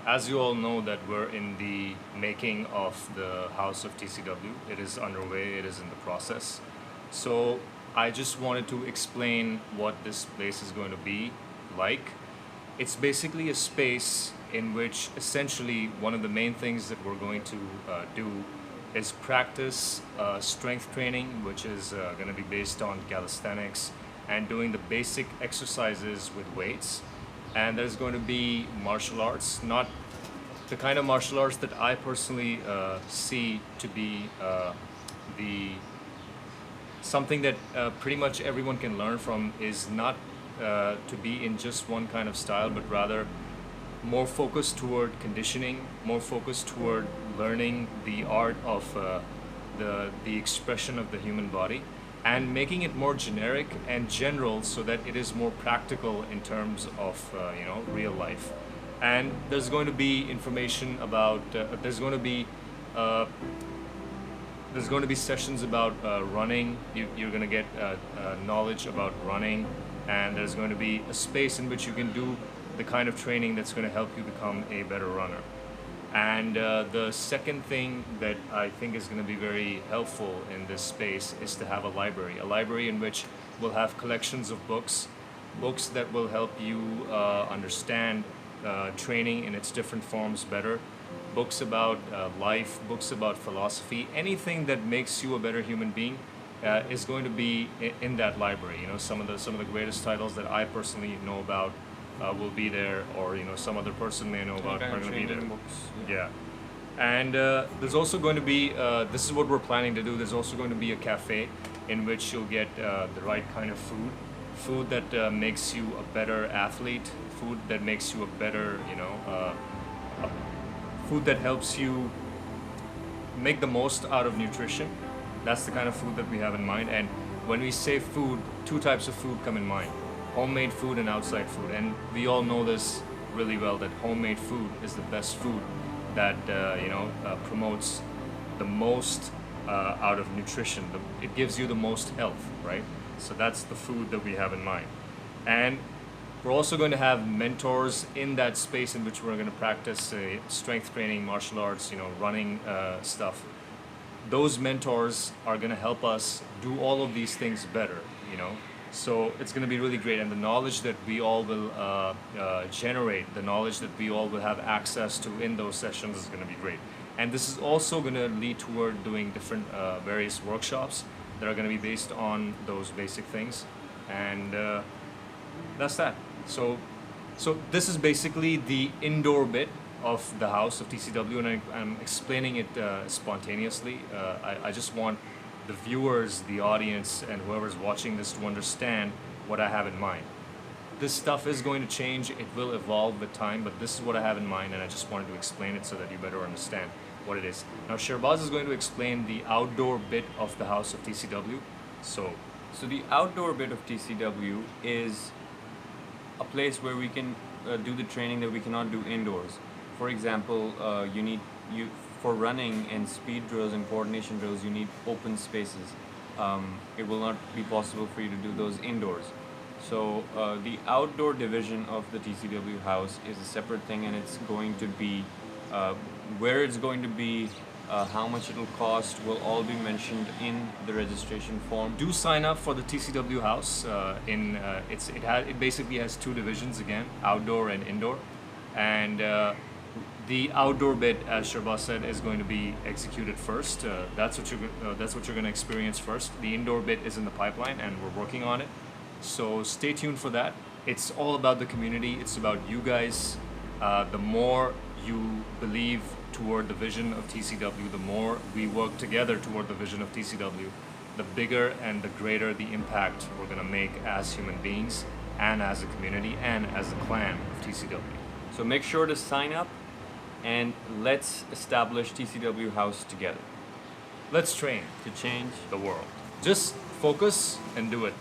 as you all know that we're in the making of the House of TCW. It is underway, it is in the process. So I just wanted to explain what this place is going to be like. It's basically a space in which essentially one of the main things that we're going to do is practice strength training, which is going to be based on calisthenics and doing the basic exercises with weights. And there's going to be martial arts, not the kind of martial arts that I personally see to be the something that pretty much everyone can learn from, is not to be in just one kind of style, but rather more focused toward conditioning, more focused toward learning the art of the expression of the human body, and making it more generic and general so that it is more practical in terms of real life. And there's going to be information about there's going to be sessions about running. You're going to get knowledge about running, and there's going to be a space in which you can do the kind of training that's going to help you become a better runner. And the second thing that I think is going to be very helpful in this space is to have a library in which we'll have collections of books that will help you understand training in its different forms better, books about life, books about philosophy, anything that makes you a better human being is going to be in that library. Some of the greatest titles that I personally know about will be there, or some other person may know about are going to be there. Books, yeah. And there's also going to be this is what we're planning to do. There's also going to be a cafe in which you'll get the right kind of food that makes you a better athlete, food that makes you a better food that helps you make the most out of nutrition. That's the kind of food that we have in mind. And when we say food, two types of food come in mind: homemade food and outside food. And we all know this really well, that homemade food is the best food that promotes the most out of nutrition. It gives you the most health, right? So that's the food that we have in mind. And we're also going to have mentors in that space in which we're going to practice strength training, martial arts, running stuff. Those mentors are going to help us do all of these things better, So it's going to be really great, and the knowledge that we all will generate, the knowledge that we all will have access to in those sessions is going to be great. And this is also going to lead toward doing different various workshops that are going to be based on those basic things, and that's that. So this is basically the indoor bit of the House of TCW, and I'm explaining it spontaneously. I just want the viewers, the audience, and whoever's watching this to understand what I have in mind. This stuff is going to change, it will evolve with time, but this is what I have in mind, and I just wanted to explain it so that you better understand what it is. Now Shirbaz is going to explain the outdoor bit of the House of TCW. So the outdoor bit of TCW is a place where we can do the training that we cannot do indoors. For example, for running and speed drills and coordination drills, you need open spaces. It will not be possible for you to do those indoors. So the outdoor division of the TCW house is a separate thing, and it's going to be where it's going to be, how much it'll cost will all be mentioned in the registration form. Do sign up for the TCW house. It basically has two divisions again, outdoor and indoor, and the outdoor bit, as Shirbaz said, is going to be executed first. That's what you're going to experience first. The indoor bit is in the pipeline, and we're working on it. So stay tuned for that. It's all about the community. It's about you guys. The more you believe toward the vision of TCW, the more we work together toward the vision of TCW, the bigger and the greater the impact we're going to make as human beings, and as a community, and as a clan of TCW. So make sure to sign up, and let's establish TCW House together. Let's train to change the world. Just focus and do it.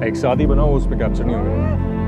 एक शादी बनाओ उस पे capture नहीं होगा